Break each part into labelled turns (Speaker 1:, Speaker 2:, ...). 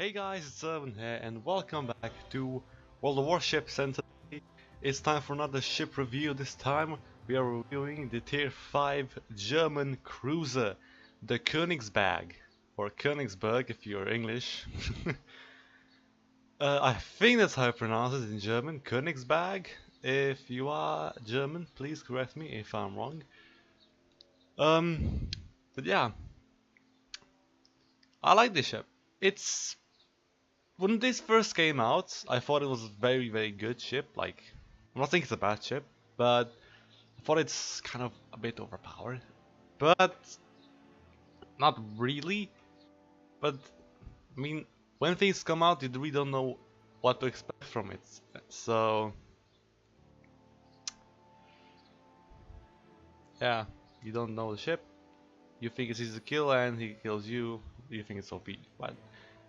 Speaker 1: Hey guys, it's Urban here and welcome back to World of Warships, and today it's time for another ship review. This time we are reviewing the Tier 5 German cruiser, the Königsberg, or Königsberg if you're English. I think that's how I pronounce it in German, Königsberg. If you are German, please correct me if I'm wrong. But yeah, I like this ship. When this first came out, I thought it was a very good ship. Like, I'm not saying it's a bad ship, but I thought it's kind of a bit overpowered. But not really. But I mean, when things come out, you really don't know what to expect from it. So yeah, you don't know the ship. You think it's easy to kill, and he kills you. You think it's OP. But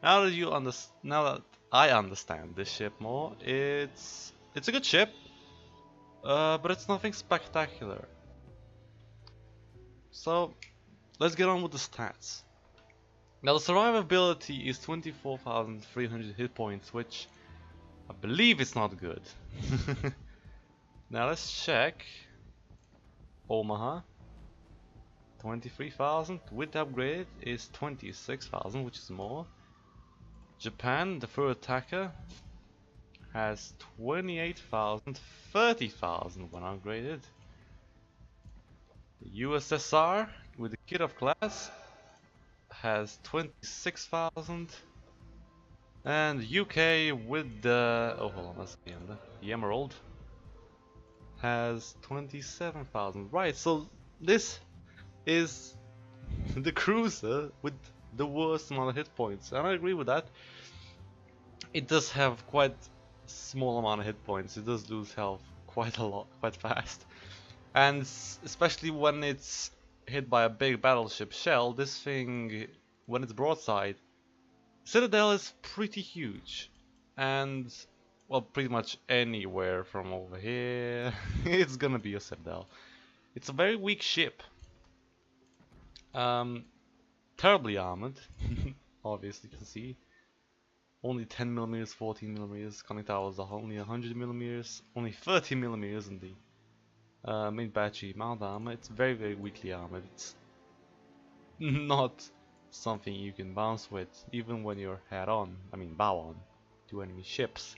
Speaker 1: now that I understand this ship more, it's a good ship. But it's nothing spectacular. So let's get on with the stats. Now the survivability is 24,300 hit points, which I believe is not good. Now let's check. Omaha, 23,000. With the upgrade is 26,000, which is more. Japan, the third attacker, has 28,000, 30,000 when upgraded. The USSR with the kit of class has 26,000, and UK with the the Emerald has 27,000. Right, so this is the cruiser with the worst amount of hit points, and I agree with that. It does have quite small amount of hit points. It does lose health quite a lot, quite fast, and especially when it's hit by a big battleship shell. This thing, when it's broadside, Citadel is pretty huge, and well, pretty much anywhere from over here it's gonna be a Citadel. It's a very weak ship, terribly armored. Obviously you can see only 10 millimeters, 14 millimeters. Conning towers are only 100 millimeters, only 30 millimeters in the main battery mount armor. It's very weakly armored. It's not something you can bounce with, even when you're head on, bow on, to enemy ships.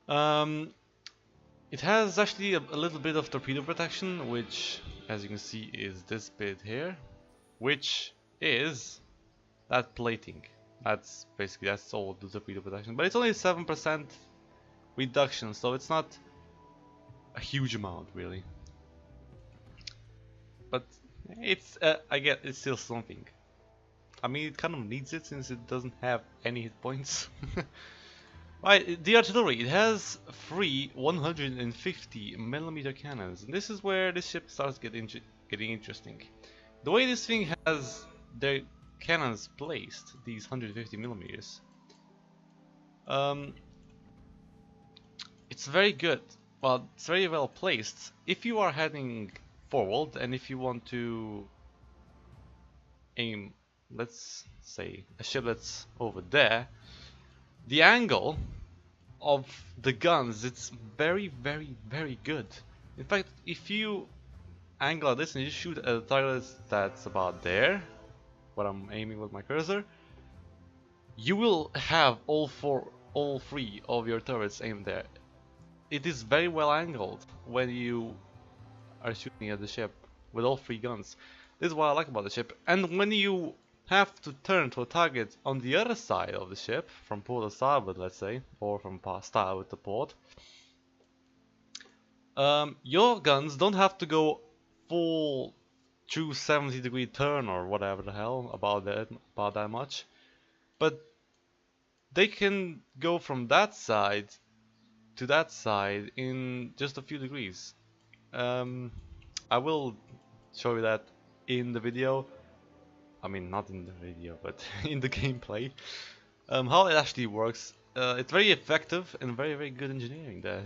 Speaker 1: It has actually a little bit of torpedo protection, which, as you can see, is this bit here, which is that plating. That's all the torpedo protection, but it's only 7% reduction, so it's not a huge amount really. But it's I get it's still something. I mean, it kind of needs it since it doesn't have any hit points. Right, the artillery. It has 3 150mm cannons, and this is where this ship starts getting interesting. The way this thing has their cannons placed, these 150mm, it's very good. Well, it's very well placed. If you are heading forward and if you want to aim, let's say, a ship that's over there, the angle of the guns, it's very good. In fact, if you angle at this and you shoot at a target that's about there, what I'm aiming with my cursor, you will have all three of your turrets aimed there. It is very well angled when you are shooting at the ship with all three guns. This is what I like about the ship. And when you have to turn to a target on the other side of the ship, from port to starboard, let's say, or from starboard to port, your guns don't have to go full true 70-degree turn or whatever the hell, about that much, but they can go from that side to that side in just a few degrees. I will show you that in the video. I mean, not in the video, but in the gameplay. How it actually works. It's very effective and very good engineering there.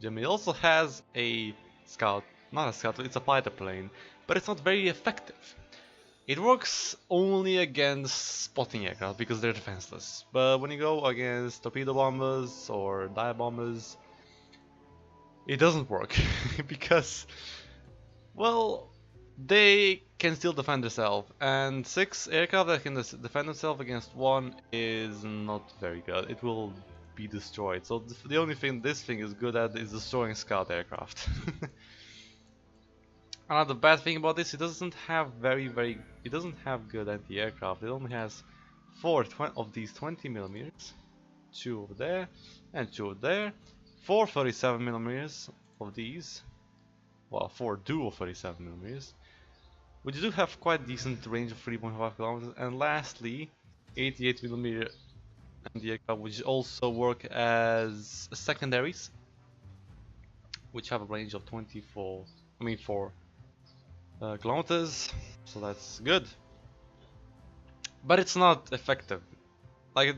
Speaker 1: It also has a scout, not a scout, it's a fighter plane, but it's not very effective. It works only against spotting aircraft because they're defenseless. But when you go against torpedo bombers or dive bombers, it doesn't work because, well, they can still defend themselves, and 6 aircraft that can defend themselves against 1 is not very good. It will be destroyed. So the only thing this thing is good at is destroying scout aircraft. Another bad thing about this, it doesn't have it doesn't have good anti-aircraft. It only has 4 of these 20mm, 2 over there, and 2 over there. 4 37mm of these. Well, 4 dual 37mm, which do have quite decent range of 3.5 kilometers. And lastly, 88mm anti-aircraft, which also work as secondaries, which have a range of 4 kilometers, so that's good. But it's not effective. Like,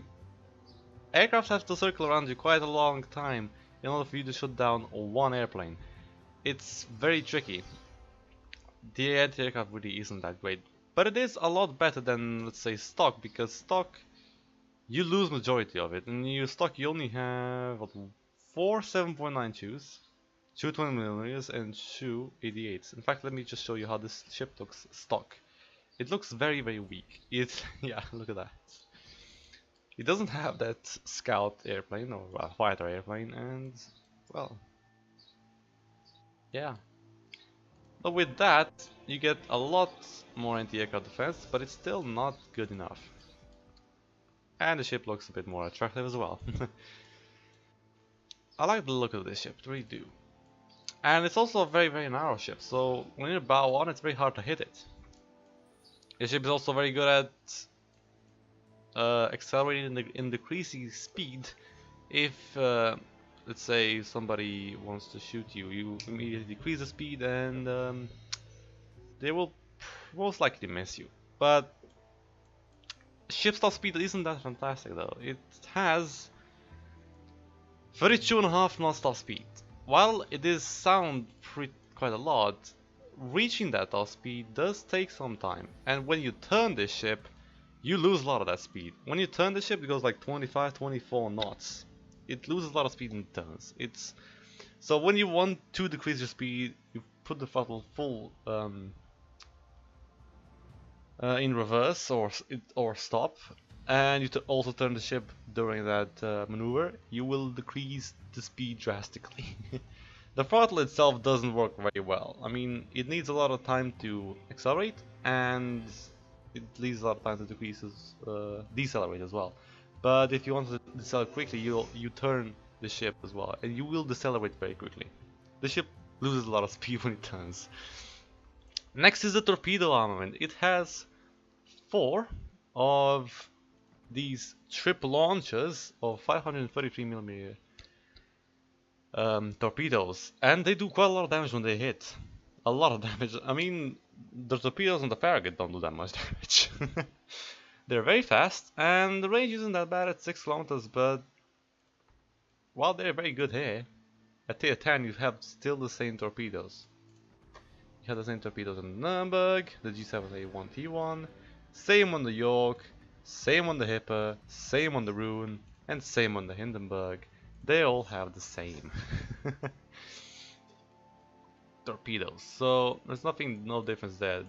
Speaker 1: aircraft have to circle around you quite a long time in order for you to shoot down 1 airplane. It's very tricky. The anti-aircraft really isn't that great, but it is a lot better than, let's say, stock, because stock, you lose majority of it, and you stock you only have what, 4 7.92s, 2 20mm, and 2 88s. In fact, let me just show you how this ship looks stock. It looks very weak. Yeah, look at that. It doesn't have that scout airplane or fighter airplane, and well, yeah. But with that, you get a lot more anti-aircraft defense, but it's still not good enough. And the ship looks a bit more attractive as well. I like the look of this ship, really do. And it's also a very narrow ship, so when you're bow on, it's very hard to hit it. The ship is also very good at accelerating and decreasing speed. If let's say somebody wants to shoot you, you immediately decrease the speed, and they will most likely miss you. But ship stop speed isn't that fantastic though. It has 32.5 non-stop speed. While it is sound quite a lot, reaching that top speed does take some time. And when you turn this ship, you lose a lot of that speed. When you turn the ship, it goes like 25, 24 knots. It loses a lot of speed in turns. So when you want to decrease your speed, you put the throttle full in reverse or stop, and you also turn the ship during that maneuver. You will decrease the speed drastically. The throttle itself doesn't work very well. I mean, it needs a lot of time to accelerate, and it leaves a lot of time to decelerate as well. But if you want to decelerate quickly, you turn the ship as well, and you will decelerate very quickly. The ship loses a lot of speed when it turns. Next is the Torpedo Armament. It has 4 of these triple launchers of 533mm torpedoes, and they do quite a lot of damage when they hit. A lot of damage. I mean, the torpedoes on the Farragut don't do that much damage. They're very fast, and the range isn't that bad at 6 kilometers, but while they're very good here, at tier 10 you have still the same torpedoes. You have the same torpedoes on the Nuremberg, the G7A1T1, same on the York, same on the Hipper, same on the Rune, and same on the Hindenburg. They all have the same torpedoes, so there's no difference there.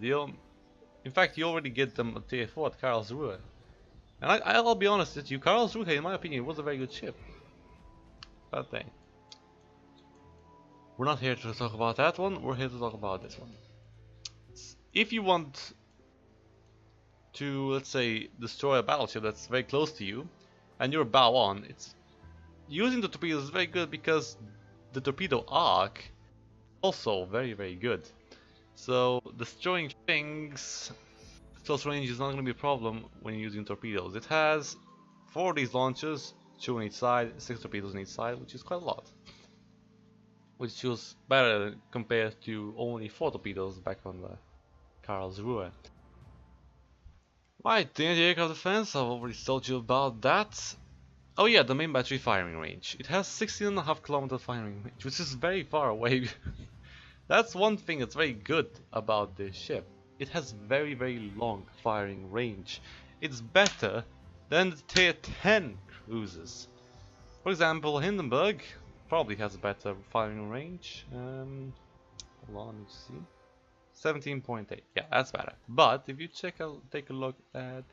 Speaker 1: In fact, you already get them at tier 4 at Karlsruhe. And I'll be honest with you, Karlsruhe, in my opinion, was a very good ship. But hey, we're not here to talk about that one, we're here to talk about this one. If you want to, let's say, destroy a battleship that's very close to you, and you're bow on, using the torpedoes is very good because the torpedo arc is also very good. So destroying things close range is not going to be a problem when you're using torpedoes. It has 4 of these launchers, 2 on each side, 6 torpedoes on each side, which is quite a lot. Which feels better compared to only 4 torpedoes back on the Karlsruhe. Right, the anti-aircraft defense, I've already told you about that. Oh yeah, the main battery firing range. It has 16.5 kilometer firing range, which is very far away. That's one thing that's very good about this ship. it has very, very long firing range. It's better than the tier 10 cruisers. For example, Hindenburg probably has a better firing range. Hold on, let me see. 17.8. Yeah, that's better. But if you take a look at,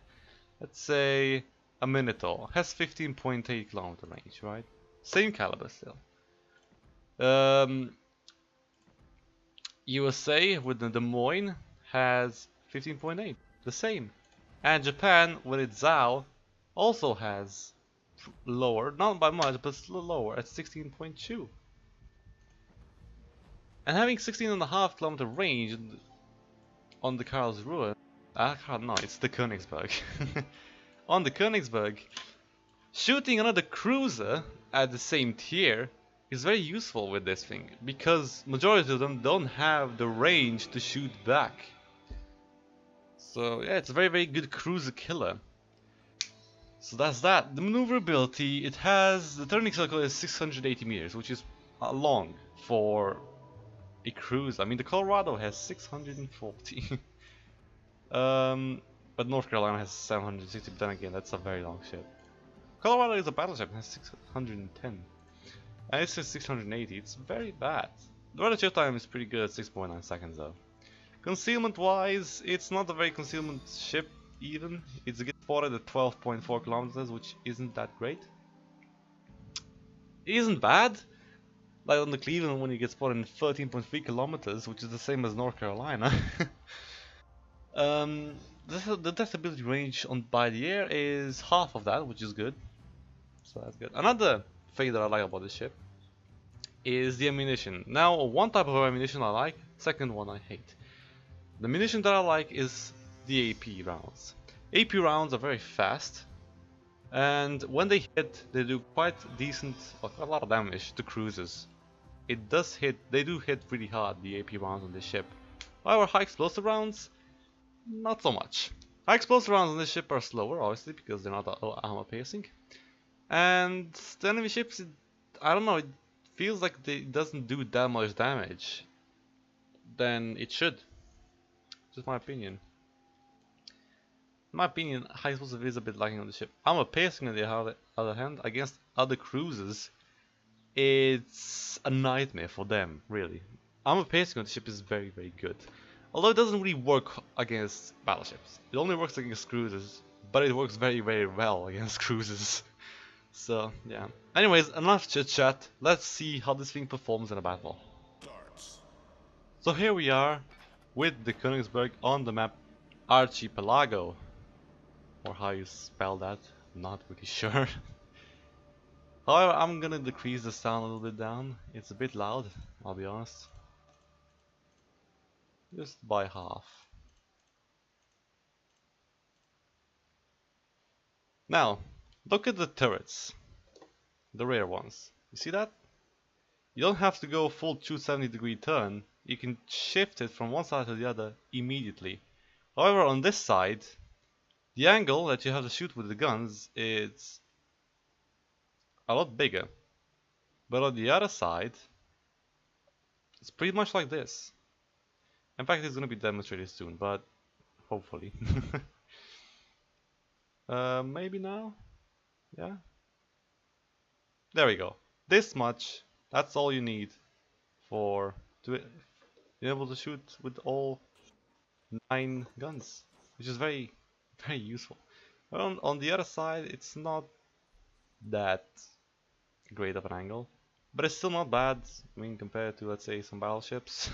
Speaker 1: let's say, a Minotaur, has 15.8 kilometer range, right? Same caliber still. USA with the Des Moines has 15.8, the same. And Japan with its ZAO also has lower, not by much, but still lower at 16.2. And having 16.5 kilometer range on the Karlsruhe, no, it's the Königsberg. On the Königsberg, shooting another cruiser at the same tier is very useful with this thing, because majority of them don't have the range to shoot back. So yeah, it's a very, very good cruiser killer. So that's that. The maneuverability, it has, the turning circle is 680 meters, which is long for a cruise. I mean, the Colorado has 640. But North Carolina has 760, but then again, that's a very long ship. Colorado is a battleship and has 610. And it says 680, it's very bad. The rudder ship time is pretty good at 6.9 seconds though. Concealment wise, it's not a very concealment ship even. It's gets spotted at 12.4 kilometers, which isn't that great. It isn't bad. Like on the Cleveland when you get spotted in 13.3 kilometers, which is the same as North Carolina. The detectability range on by the air is half of that, which is good. So that's good. Another thing that I like about this ship is the ammunition. Now, one type of ammunition I like, second one I hate. The ammunition that I like is the AP rounds. AP rounds are very fast, and when they hit, they do quite decent, a lot of damage to cruisers. It does hit, they do hit pretty hard, the AP rounds on this ship. However, high explosive rounds, not so much. High explosive rounds on this ship are slower, obviously, because they're not armor piercing. And the enemy ships, I don't know, it feels like it doesn't do that much damage than it should. Just my opinion. In my opinion, high explosive is a bit lacking on the ship. Armor piercing, on the other hand, against other cruisers, it's a nightmare for them, really. Armor piercing on the ship is very, very good. Although it doesn't really work against battleships. It only works against cruisers, but it works very, very well against cruisers. So, yeah. Anyways, enough chit chat. Let's see how this thing performs in a battle. So here we are with the Königsberg on the map Archipelago. Or how you spell that, not really sure. However, I'm gonna decrease the sound a little bit down. It's a bit loud, I'll be honest. Just by half. Now, look at the turrets. The rear ones. You see that? You don't have to go full 270-degree turn. You can shift it from one side to the other immediately. However, on this side, the angle that you have to shoot with the guns is a lot bigger. But on the other side, it's pretty much like this. In fact, it's going to be demonstrated soon, but hopefully. Maybe now? Yeah? There we go. This much, that's all you need to be able to shoot with all 9 guns, which is very, very useful. On the other side, it's not that great of an angle, but it's still not bad. I mean, compared to, let's say, some battleships.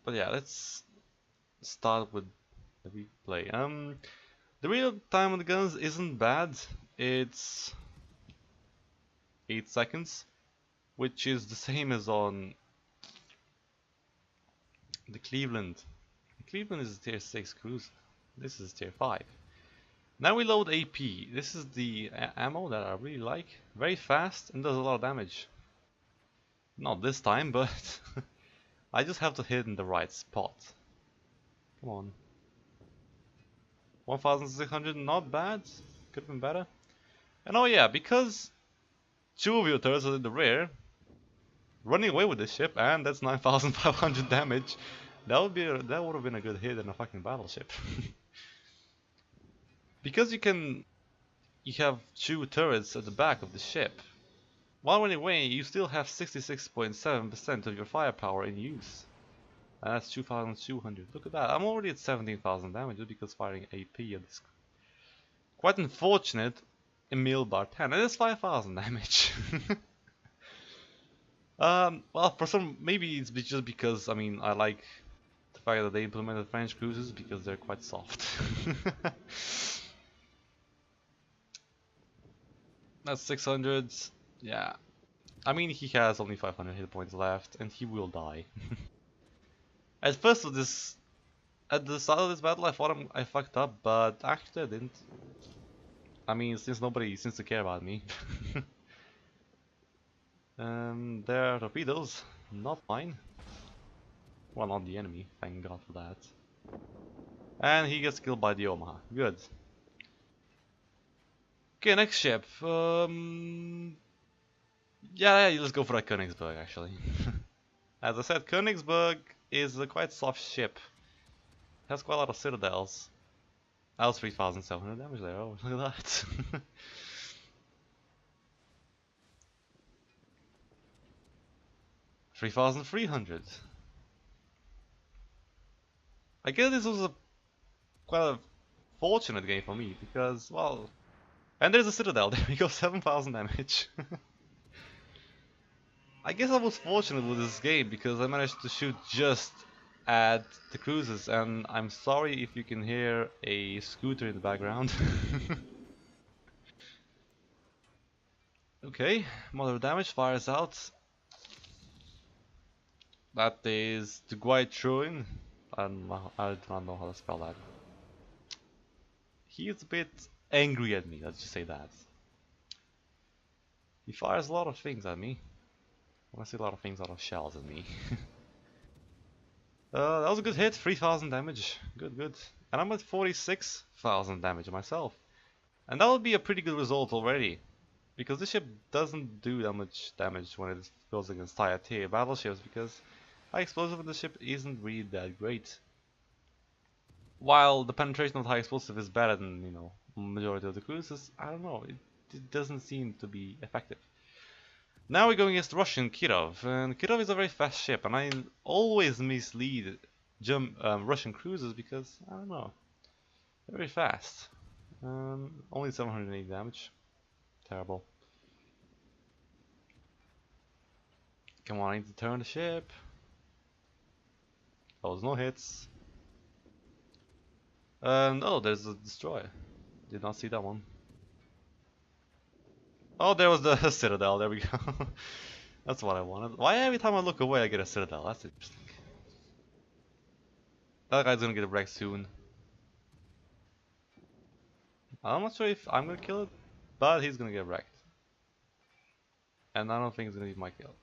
Speaker 1: But yeah, let's start with the replay. The real time on the guns isn't bad. It's 8 seconds, which is the same as on the Cleveland. Cleveland is a tier 6 cruiser. This is tier 5. Now we load AP. This is the ammo that I really like. Very fast and does a lot of damage. Not this time, but I just have to hit in the right spot. Come on. 1,600, not bad. Could have been better. And oh yeah, because 2 of your turrets are in the rear, running away with this ship, and that's 9,500 damage. that would have been a good hit in a fucking battleship. Because you have two turrets at the back of the ship. While running away, you still have 66.7% of your firepower in use. And that's 2,200. Look at that. I'm already at 17,000 damage just because firing AP at this. Quite unfortunate. Emil bar 10. And it's 5,000 damage. Well, for some, maybe it's just because, I mean, I like the fact that they implemented French cruisers because they're quite soft. That's 600. Yeah. I mean, he has only 500 hit points left, and he will die. At first of this, at the start of this battle, I thought I fucked up, but actually I didn't. I mean, since nobody seems to care about me. There are torpedoes, not mine. Well, not the enemy, thank God for that. And he gets killed by the Omaha. Good. Okay, next ship. Yeah, let's go for a Königsberg, actually. As I said, Königsberg is a quite soft ship. It has quite a lot of citadels. That was 3,700 damage there. Oh, look at that. 3,300. I guess this was quite a fortunate game for me because, well, and there's a citadel. There we go, 7,000 damage. I guess I was fortunate with this game because I managed to shoot just at the cruisers, and I'm sorry if you can hear a scooter in the background. Okay, moderate damage, fires out. That is the Guai Truin. I do not know how to spell that. He is a bit angry at me, let's just say that. He fires a lot of things at me. I see a lot of things out of shells at me. That was a good hit, 3,000 damage. Good, good. And I'm at 46,000 damage myself. And that would be a pretty good result already. Because this ship doesn't do that much damage when it goes against higher tier battleships, because high explosive in the ship isn't really that great. While the penetration of high explosive is better than, you know, majority of the cruisers, I don't know, it doesn't seem to be effective. Now we're going against Russian Kirov, and Kirov is a very fast ship, and I always mislead Russian cruisers because, I don't know, they're very fast. Only 780 damage. Terrible. Come on, I need to turn the ship. There was no hits. Oh, there's a destroyer. Did not see that one. Oh, there was the citadel. There we go. That's what I wanted. Why every time I look away I get a citadel? That's interesting. That guy's gonna get wrecked soon. I'm not sure if I'm gonna kill it, but he's gonna get wrecked. And I don't think it's gonna be my kill.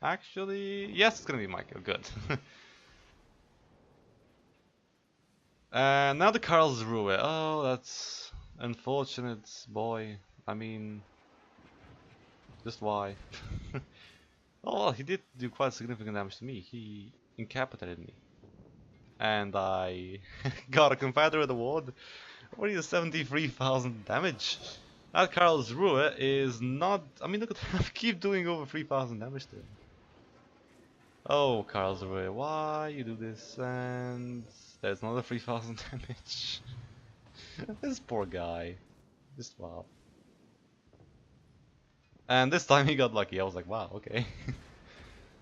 Speaker 1: Actually, yes, it's gonna be my kill. Good. And now the Karlsruhe. Oh, that's unfortunate, boy. I mean, just why? Oh, well, he did do quite significant damage to me. He incapacitated me. And I got a Confederate award. What is 73,000 damage? That Karlsruhe is not... I mean, look at that. I keep doing over 3,000 damage to him. Oh, Karlsruhe, why you do this? And there's another 3,000 damage. This poor guy. Just wow. And this time he got lucky. I was like, wow, okay.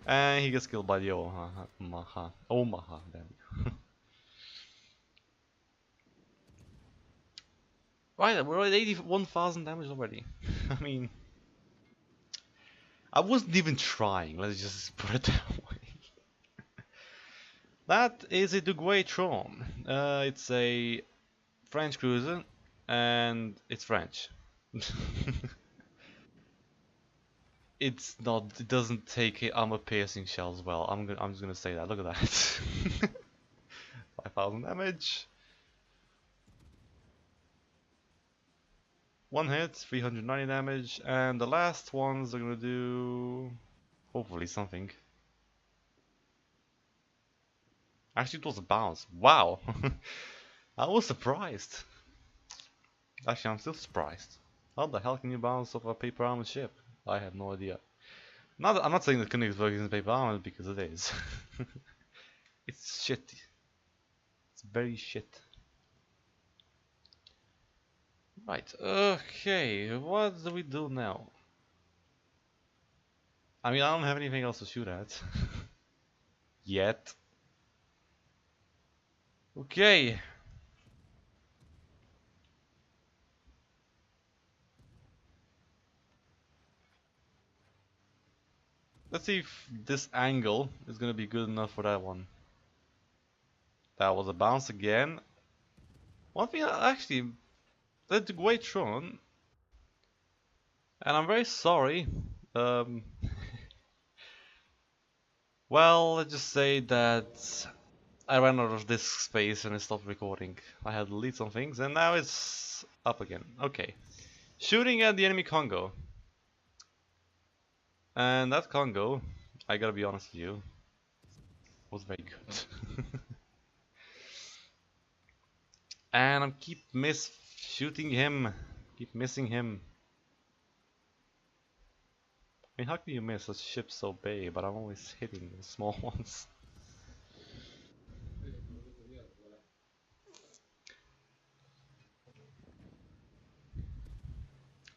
Speaker 1: And he gets killed by the Omaha. Omaha, damn. Right, we're at 81,000 damage already. I mean, I wasn't even trying. Let's just put it that way. That is a Duguay Tron. It's a French cruiser, and it's French. It's not. It doesn't take armor-piercing shells well. I'm just gonna say that. Look at that. 5,000 damage. One hit, 390 damage, and the last ones are gonna do hopefully something. Actually, it was a bounce. Wow. I was surprised. Actually, I'm still surprised. How the hell can you bounce off a paper armored ship? I have no idea. I'm not saying that Königsberg isn't paper armored, because it is. It's shitty. It's very shit. Right, okay, what do we do now? I mean, I don't have anything else to shoot at. Yet. Okay. Let's see if this angle is gonna be good enough for that one. That was a bounce again. One thing actually, that's great thrown. And I'm very sorry. Well, let's just say that I ran out of disk space and it stopped recording. I had to delete some things and now it's up again. Okay. Shooting at the enemy Congo. And that Congo, I gotta be honest with you, was very good. And I keep shooting him. Keep missing him. I mean, how can you miss a ship so big, but I'm always hitting the small ones?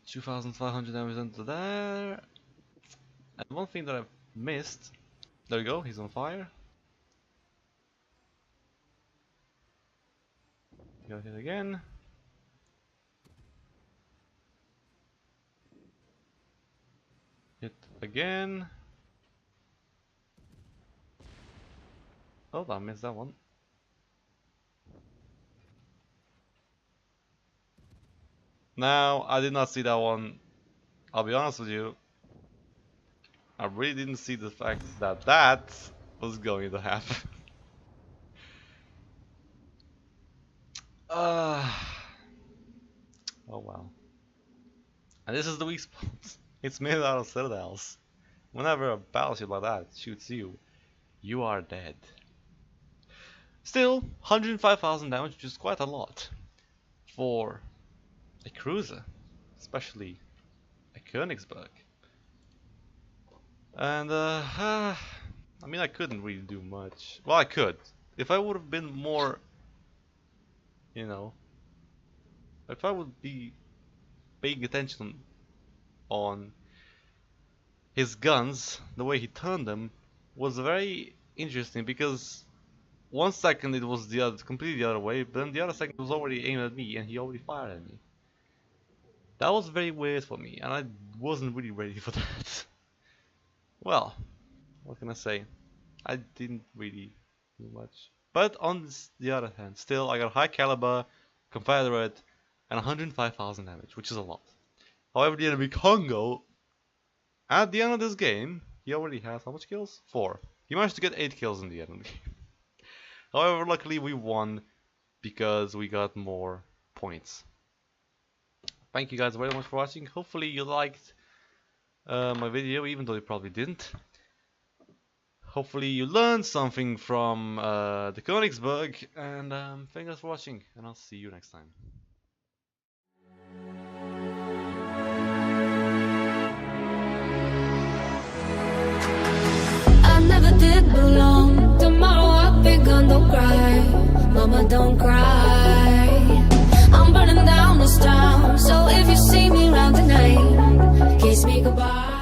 Speaker 1: 2,500 damage into there. And one thing that I've missed. There we go, he's on fire. Got hit again. Hit again. Oh, I missed that one. Now, I did not see that one. I'll be honest with you. I really didn't see the fact that that was going to happen. Oh wow. And this is the weak spot. It's made out of citadels. Whenever a battleship like that shoots you, you are dead. Still, 105,000 damage, which is quite a lot for a cruiser, especially a Königsberg. And I mean, I couldn't really do much. Well, I could. If I would have been more, you know, if I would be paying attention on his guns, the way he turned them was very interesting, because 1 second it was completely the other way, but then the other second it was already aimed at me and he already fired at me. That was very weird for me, and I wasn't really ready for that. Well, what can I say? I didn't really do much. But on the other hand, still I got high caliber, Confederate, and 105,000 damage, which is a lot. However, the enemy Congo, at the end of this game, he already has how much kills? 4. He managed to get 8 kills in the end of the game. However, luckily we won because we got more points. Thank you guys very much for watching. Hopefully you liked my video, even though you probably didn't. Hopefully you learned something from the Königsberg, and thanks for watching, and I'll see you next time.
Speaker 2: I never did belong. Tomorrow I'll be gone, don't cry. Mama, don't cry. I'm burning down this town, so if you see me around tonight, kiss me goodbye.